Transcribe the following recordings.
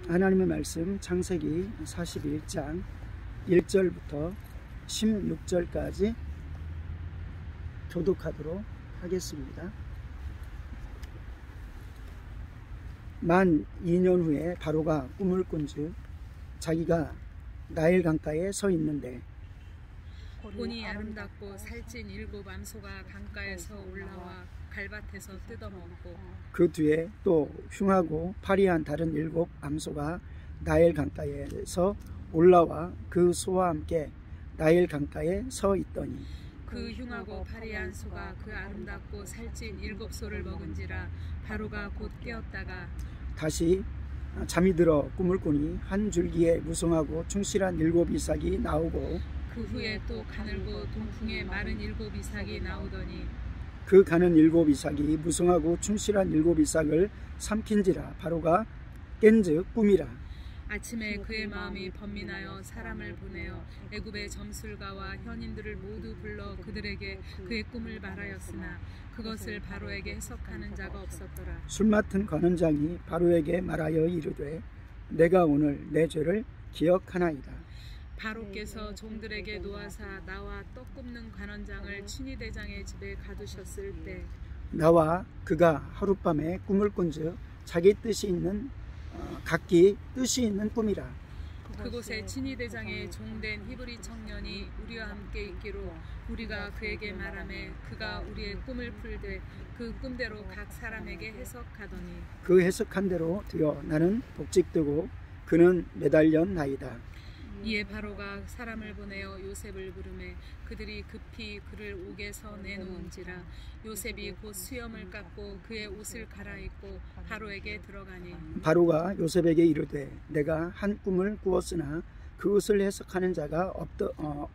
하나님의 말씀 창세기 41장 1절부터 16절까지 교독하도록 하겠습니다. 만 2년 후에 바로가 꿈을 꾼즉 자기가 나일 강가에 서 있는데 보니 아름답고 살찐 7 암소가 강가에서 올라와 갈밭에서 뜯어먹고 그 뒤에 또 흉하고 파리한 다른 7 암소가 나일 강가에서 올라와 그 소와 함께 나일 강가에 서 있더니 그 흉하고 파리한 소가 그 아름답고 살찐 7 소를 먹은지라 바로가 곧 깨었다가 다시 잠이 들어 꿈을 꾸니 한 줄기에 무성하고 충실한 7 이삭이 나오고 그 후에 또 가늘고 동풍에 마른 7 이삭이 나오더니 그 가는 7 이삭이 무성하고 충실한 7 이삭을 삼킨지라 바로가 깬즉 꿈이라. 아침에 그의 마음이 번민하여 사람을 보내어 애굽의 점술가와 현인들을 모두 불러 그들에게 그의 꿈을 말하였으나 그것을 바로에게 해석하는 자가 없었더라. 술 맡은 관원장이 바로에게 말하여 이르되 내가 오늘 내 죄를 기억하나이다. 바로께서 종들에게 노하사 나와 떡 굽는 관원장을 친위대장의 집에 가두셨을 때 나와 그가 하룻밤에 꿈을 꾼즉 자기 뜻이 있는 각기 뜻이 있는 꿈이라. 그곳에 친위대장의 종된 히브리 청년이 우리와 함께 있기로 우리가 그에게 말하매 그가 우리의 꿈을 풀되 그 꿈대로 각 사람에게 해석하더니 그 해석한 대로 되어 나는 복직되고 그는 매달렸나이다. 이에 바로가 사람을 보내어 요셉을 부르매 그들이 급히 그를 옥에서 내놓은지라. 요셉이 곧 수염을 깎고 그의 옷을 갈아입고 바로에게 들어가니 바로가 요셉에게 이르되 내가 한 꿈을 꾸었으나 그것을 해석하는 자가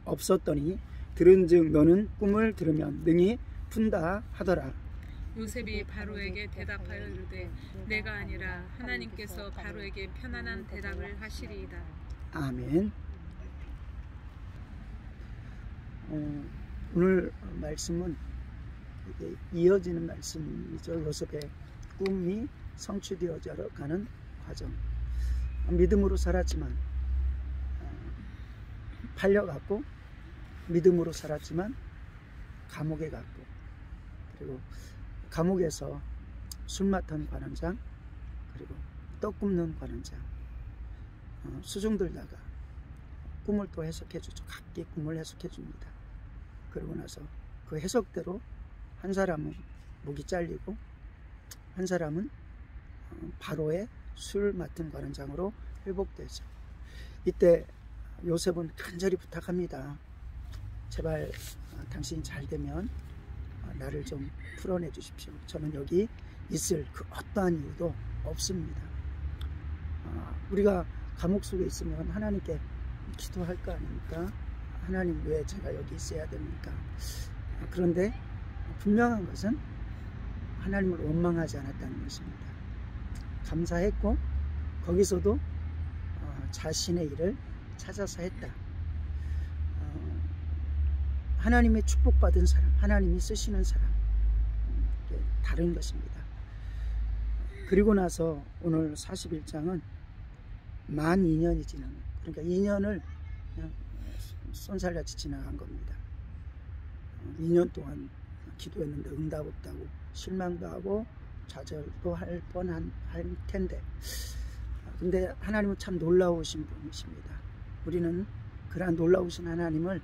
없었더니 들은즉 너는 꿈을 들으면 능히 푼다 하더라. 요셉이 바로에게 대답하여 이르되 내가 아니라 하나님께서 바로에게 편안한 대답을 하시리이다. 아멘. 오늘 말씀은 이어지는 말씀이죠. 요셉의 꿈이 성취되어져 가는 과정. 믿음으로 살았지만 팔려갔고, 믿음으로 살았지만 감옥에 갔고, 그리고 감옥에서 술 맡은 관원장, 그리고 떡 굽는 관원장, 수중 들다가 꿈을 또 해석해 주죠. 각기 꿈을 해석해 줍니다. 그러고 나서 그 해석대로 한 사람은 목이 잘리고 한 사람은 바로의 술 맡은 관원장으로 회복되죠. 이때 요셉은 간절히 부탁합니다. 제발 당신이 잘 되면 나를 좀 풀어내 주십시오. 저는 여기 있을 그 어떠한 이유도 없습니다. 우리가 감옥 속에 있으면 하나님께 기도할 거 아닙니까? 하나님 왜 제가 여기 있어야 됩니까? 그런데 분명한 것은 하나님을 원망하지 않았다는 것입니다. 감사했고 거기서도 자신의 일을 찾아서 했다. 하나님의 축복받은 사람, 하나님이 쓰시는 사람, 다른 것입니다. 그리고 나서 오늘 41장은 만 2년이 지나는, 그러니까 2년을 그냥 쏜살같이 지나간 겁니다. 2년 동안 기도했는데 응답 없다고 실망도 하고 좌절도 할 텐데, 근데 하나님은 참 놀라우신 분이십니다. 우리는 그러한 놀라우신 하나님을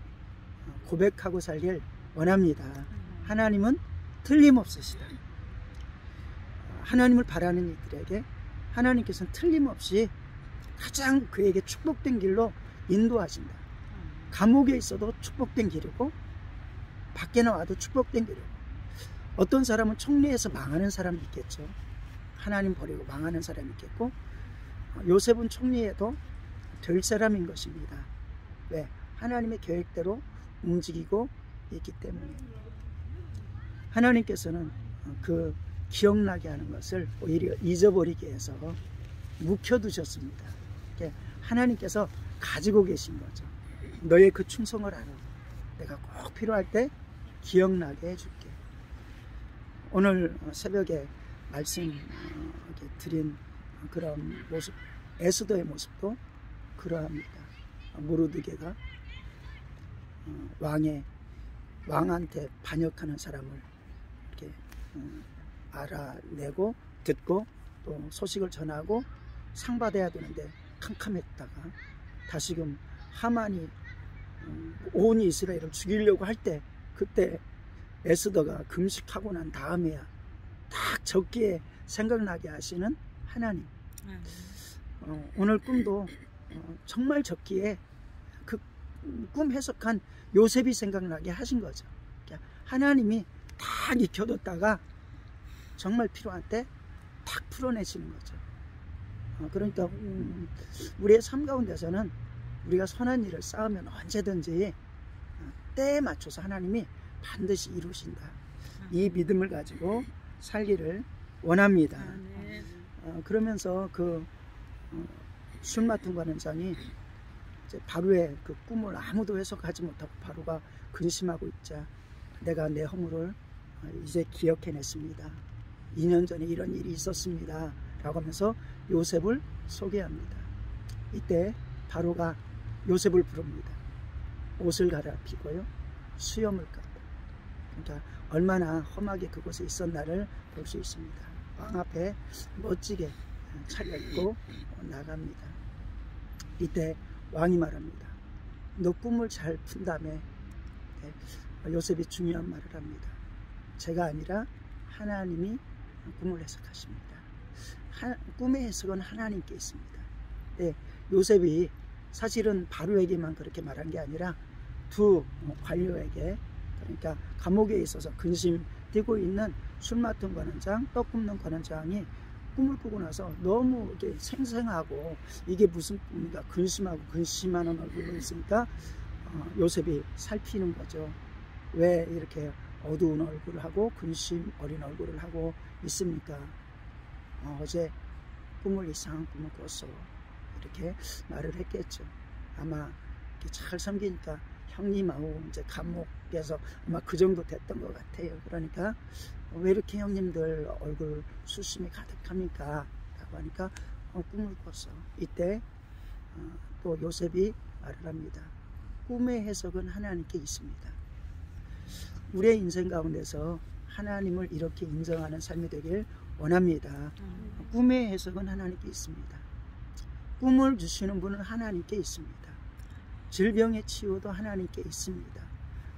고백하고 살길 원합니다. 하나님은 틀림없으시다. 하나님을 바라는 이들에게 하나님께서는 틀림없이 가장 그에게 축복된 길로 인도하신다. 감옥에 있어도 축복된 길이고 밖에 나와도 축복된 길이고, 어떤 사람은 총리에서 망하는 사람이 있겠죠. 하나님 버리고 망하는 사람이 있겠고, 요셉은 총리에도 될 사람인 것입니다. 왜? 하나님의 계획대로 움직이고 있기 때문에. 하나님께서는 그 기억나게 하는 것을 오히려 잊어버리게 해서 묵혀두셨습니다. 하나님께서 가지고 계신 거죠. 너의 그 충성을 알아. 내가 꼭 필요할 때 기억나게 해줄게. 오늘 새벽에 말씀 드린 그런 모습 에스더의 모습도 그러합니다. 모르드게가 왕한테 반역하는 사람을 이렇게 알아내고 듣고 또 소식을 전하고 상 받아야 되는데 캄캄했다가 다시금 하만이 온 이스라엘을 죽이려고 할 때 그때 에스더가 금식하고 난 다음에야 딱 적기에 생각나게 하시는 하나님. 오늘 꿈도 정말 적기에 그 꿈 해석한 요셉이 생각나게 하신 거죠. 하나님이 딱 익혀뒀다가 정말 필요한 때 딱 풀어내시는 거죠. 그러니까 우리의 삶 가운데서는 우리가 선한 일을 쌓으면 언제든지 때에 맞춰서 하나님이 반드시 이루신다. 이 믿음을 가지고 살기를 원합니다. 그러면서 그 술 맡은 관원장이 바로의 그 꿈을 아무도 해석하지 못하고 바로가 근심하고 있자 내가 내 허물을 이제 기억해냈습니다. 2년 전에 이런 일이 있었습니다. 라고 하면서 요셉을 소개합니다. 이때 바로가 요셉을 부릅니다. 옷을 갈아입히고요. 수염을 깎고. 그러니까 얼마나 험하게 그곳에 있었나를 볼 수 있습니다. 왕 앞에 멋지게 차려입고 나갑니다. 이때 왕이 말합니다. 너 꿈을 잘 푼 다음에 요셉이 중요한 말을 합니다. 제가 아니라 하나님이 꿈을 해석하십니다. 꿈의 해석은 하나님께 있습니다. 요셉이 사실은 바로에게만 그렇게 말한 게 아니라 두 관료에게, 그러니까 감옥에 있어서 근심 뛰고 있는 술 맡은 관원장, 떡 굽는 관원장이 꿈을 꾸고 나서 너무 이게 생생하고 이게 무슨 꿈인가 근심하고 근심하는 얼굴로 있으니까 요셉이 살피는 거죠. 왜 이렇게 어두운 얼굴을 하고 근심 어린 얼굴을 하고 있습니까? 어제 꿈을 이상한 꿈을 꿨어. 이렇게 말을 했겠죠. 아마 이렇게 잘 섬기니까 형님하고 이제 감옥에서 아마 그 정도 됐던 것 같아요. 그러니까 왜 이렇게 형님들 얼굴 수심이 가득합니까? 라고 하니까 꿈을 꿨어. 이때 또 요셉이 말을 합니다. 꿈의 해석은 하나님께 있습니다. 우리의 인생 가운데서 하나님을 이렇게 인정하는 삶이 되길 원합니다. 꿈의 해석은 하나님께 있습니다. 꿈을 주시는 분은 하나님께 있습니다. 질병의 치유도 하나님께 있습니다.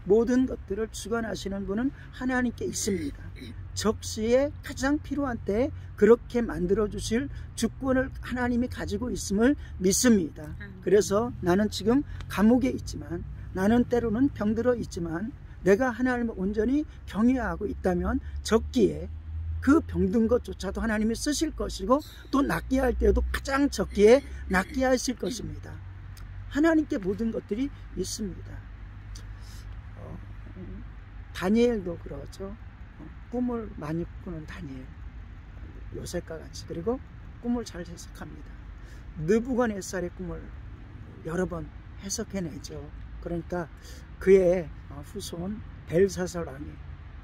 모든 것들을 주관하시는 분은 하나님께 있습니다. 적시에 가장 필요한 때에 그렇게 만들어 주실 주권을 하나님이 가지고 있음을 믿습니다. 그래서 나는 지금 감옥에 있지만, 나는 때로는 병들어 있지만, 내가 하나님을 온전히 경외하고 있다면 적기에 그 병든 것조차도 하나님이 쓰실 것이고, 또 낫게 할 때에도 가장 적기에 낫게 하실 것입니다. 하나님께 모든 것들이 있습니다. 다니엘도 그러죠. 꿈을 많이 꾸는 다니엘, 요셉과 같이. 그리고 꿈을 잘 해석합니다. 느부갓네살의 꿈을 여러 번 해석해내죠. 그러니까 그의 후손 벨사살 왕이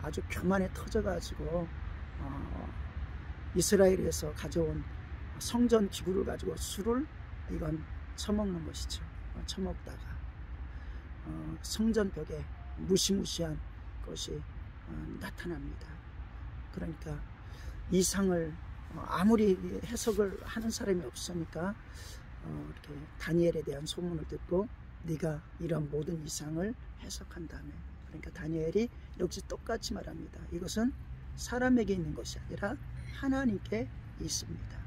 아주 교만에 터져가지고 이스라엘에서 가져온 성전 기구를 가지고 술을 이건 처먹는 것이죠. 처먹다가 성전벽에 무시무시한 것이 나타납니다. 그러니까 이상을 아무리 해석을 하는 사람이 없으니까 이렇게 다니엘에 대한 소문을 듣고 네가 이런 모든 이상을 해석한다며. 그러니까 다니엘이 역시 똑같이 말합니다. 이것은 사람에게 있는 것이 아니라 하나님께 있습니다.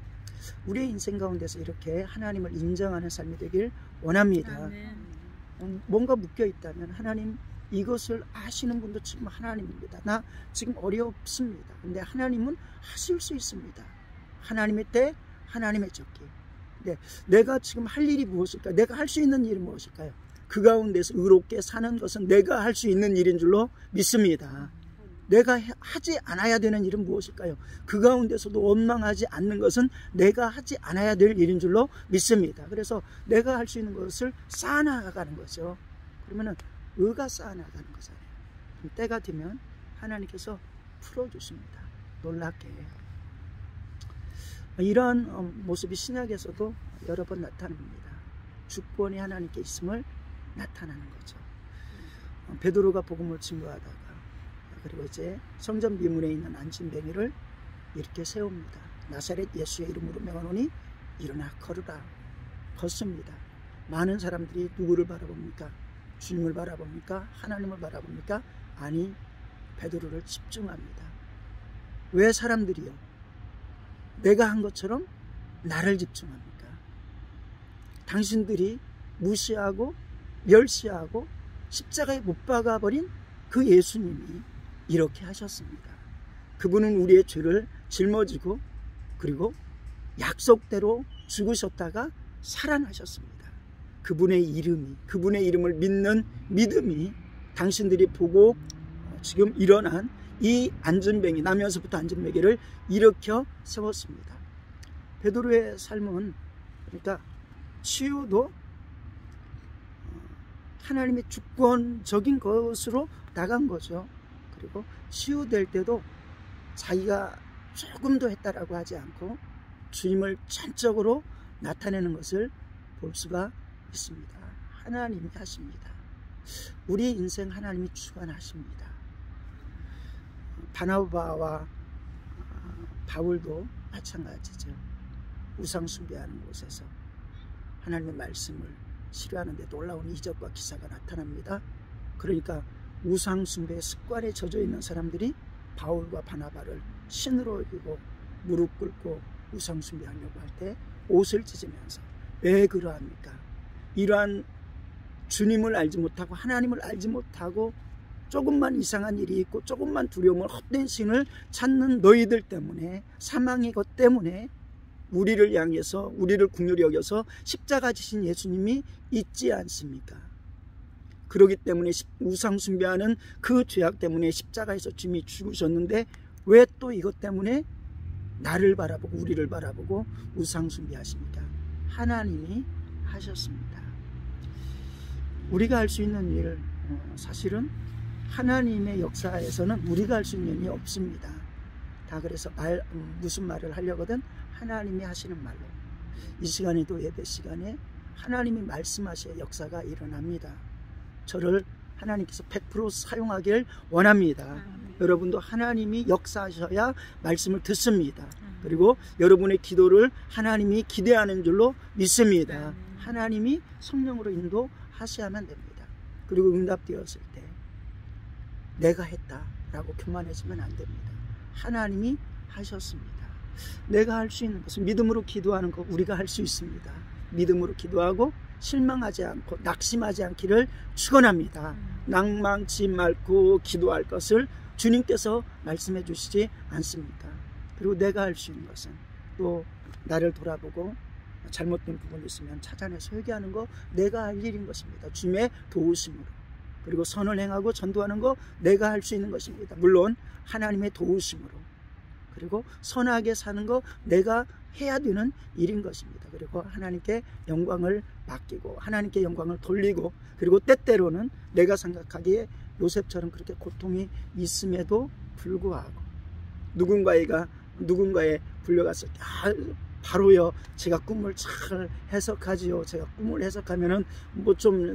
우리의 인생 가운데서 이렇게 하나님을 인정하는 삶이 되길 원합니다. 뭔가 묶여 있다면 하나님, 이것을 아시는 분도 지금 하나님입니다. 나 지금 어렵습니다. 근데 하나님은 하실 수 있습니다. 하나님의 때, 하나님의 적기. 네, 내가 지금 할 일이 무엇일까요? 내가 할 수 있는 일이 무엇일까요? 그 가운데서 의롭게 사는 것은 내가 할 수 있는 일인 줄로 믿습니다. 내가 하지 않아야 되는 일은 무엇일까요? 그 가운데서도 원망하지 않는 것은 내가 하지 않아야 될 일인 줄로 믿습니다. 그래서 내가 할 수 있는 것을 쌓아나가는 거죠. 그러면은 의가 쌓아나가는 거잖아요. 때가 되면 하나님께서 풀어주십니다. 놀랍게. 이러한 모습이 신약에서도 여러 번 나타납니다. 주권이 하나님께 있음을 나타나는 거죠. 베드로가 복음을 증거하다가 그리고 이제 성전 비문에 있는 안진뱅이를 이렇게 세웁니다. 나사렛 예수의 이름으로 명하노니 일어나 걸으라. 걷습니다. 많은 사람들이 누구를 바라봅니까? 주님을 바라봅니까? 하나님을 바라봅니까? 아니, 베드로를 집중합니다. 왜 사람들이요? 내가 한 것처럼 나를 집중합니까? 당신들이 무시하고 멸시하고 십자가에 못 박아버린 그 예수님이 이렇게 하셨습니다. 그분은 우리의 죄를 짊어지고 그리고 약속대로 죽으셨다가 살아나셨습니다. 그분의 이름을 믿는 믿음이 당신들이 보고 지금 일어난 이 안전뱅이, 나면서부터 안전뱅이를 일으켜 세웠습니다. 베드로의 삶은 그러니까 치유도 하나님의 주권적인 것으로 나간 거죠. 그리고 치유될 때도 자기가 조금도 했다라고 하지 않고 주님을 전적으로 나타내는 것을 볼 수가 있습니다. 하나님이 하십니다. 우리 인생 하나님이 주관하십니다. 바나바와 바울도 마찬가지죠. 우상 숭배하는 곳에서 하나님의 말씀을 실현하는데 놀라운 이적과 기사가 나타납니다. 그러니까 우상 숭배의 습관에 젖어 있는 사람들이 바울과 바나바를 신으로 여기고 무릎 꿇고 우상 숭배하려고 할 때 옷을 찢으면서 왜 그러합니까? 이러한 주님을 알지 못하고 하나님을 알지 못하고 조금만 이상한 일이 있고 조금만 두려움을 헛된 신을 찾는 너희들 때문에, 사망의 것 때문에 우리를 향해서 우리를 긍휼히 여겨서 십자가 지신 예수님이 있지 않습니까? 그러기 때문에 우상 숭배하는 그 죄악 때문에 십자가에서 주님이 죽으셨는데 왜 또 이것 때문에 나를 바라보고 우리를 바라보고 우상 숭배하십니까? 하나님이 하셨습니다. 우리가 할 수 있는 일, 사실은 하나님의 역사에서는 우리가 할 수 있는 일이 없습니다. 다 그래서 무슨 말을 하려거든 하나님이 하시는 말로, 이 시간에도 예배 시간에 하나님이 말씀하셔야 역사가 일어납니다. 저를 하나님께서 100% 사용하길 원합니다. 여러분도 하나님이 역사하셔야 말씀을 듣습니다. 그리고 여러분의 기도를 하나님이 기대하는 줄로 믿습니다. 하나님이 성령으로 인도하셔야만 됩니다. 그리고 응답되었을 때 내가 했다라고 교만해지면 안 됩니다. 하나님이 하셨습니다. 내가 할 수 있는 것은 믿음으로 기도하는 것, 우리가 할 수 있습니다. 믿음으로 기도하고 실망하지 않고 낙심하지 않기를 축원합니다. 낭망치 말고 기도할 것을 주님께서 말씀해 주시지 않습니까? 그리고 내가 할 수 있는 것은 또 나를 돌아보고 잘못된 부분이 있으면 찾아내서 회개하는 거 내가 할 일인 것입니다. 주님의 도우심으로. 그리고 선을 행하고 전도하는 거 내가 할 수 있는 것입니다. 물론 하나님의 도우심으로. 그리고 선하게 사는 거 내가 해야 되는 일인 것입니다. 그리고 하나님께 영광을 맡기고 하나님께 영광을 돌리고, 그리고 때때로는 내가 생각하기에 요셉처럼 그렇게 고통이 있음에도 불구하고 누군가에 불려갔을 때 바로요, 제가 꿈을 잘 해석하지요. 제가 꿈을 해석하면은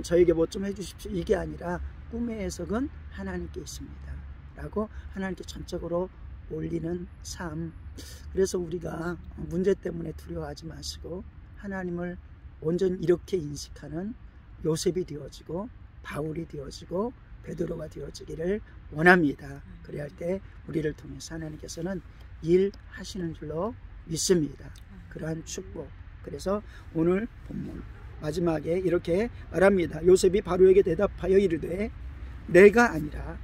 저에게 뭐 좀 해주십시오. 이게 아니라 꿈의 해석은 하나님께 있습니다. 라고 하나님께 전적으로 올리는 삶. 그래서 우리가 문제 때문에 두려워하지 마시고 하나님을 온전히 이렇게 인식하는 요셉이 되어지고 바울이 되어지고 베드로가 되어지기를 원합니다. 그래야 할 때 우리를 통해서 하나님께서는 일하시는 줄로 믿습니다. 그러한 축복. 그래서 오늘 본문 마지막에 이렇게 말합니다. 요셉이 바로에게 대답하여 이르되 내가 아니라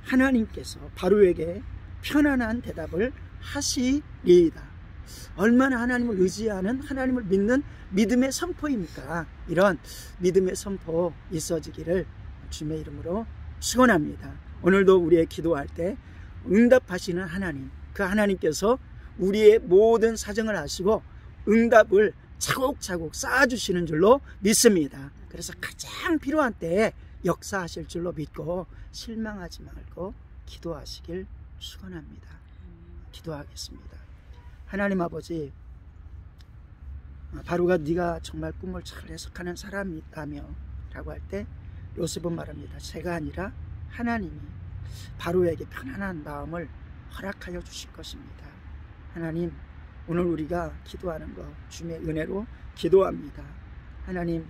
하나님께서 바로에게 편안한 대답을 하시리이다. 얼마나 하나님을 의지하는, 하나님을 믿는 믿음의 선포입니까? 이런 믿음의 선포 있어지기를 주님의 이름으로 축원합니다. 오늘도 우리의 기도할 때 응답하시는 하나님, 그 하나님께서 우리의 모든 사정을 아시고 응답을 차곡차곡 쌓아주시는 줄로 믿습니다. 그래서 가장 필요한 때에 역사하실 줄로 믿고 실망하지 말고 기도하시길 축원합니다. 기도하겠습니다. 하나님 아버지, 바로가 네가 정말 꿈을 잘 해석하는 사람이라며 라고 할 때 요셉은 말합니다. 제가 아니라 하나님이 바로에게 편안한 마음을 허락하여 주실 것입니다. 하나님, 오늘 우리가 기도하는 것 주님의 은혜로 기도합니다. 하나님,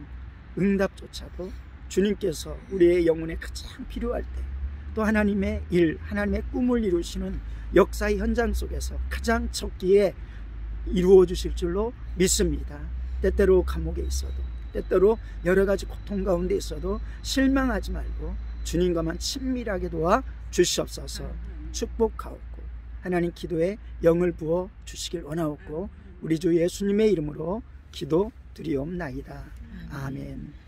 응답조차도 주님께서 우리의 영혼에 가장 필요할 때 또 하나님의 일, 하나님의 꿈을 이루시는 역사의 현장 속에서 가장 적기에 이루어 주실 줄로 믿습니다. 때때로 감옥에 있어도, 때때로 여러 가지 고통 가운데 있어도 실망하지 말고 주님과만 친밀하게 도와 주시옵소서. 축복하옵고 하나님 기도에 영을 부어 주시길 원하옵고 우리 주 예수님의 이름으로 기도 드리옵나이다. 아멘.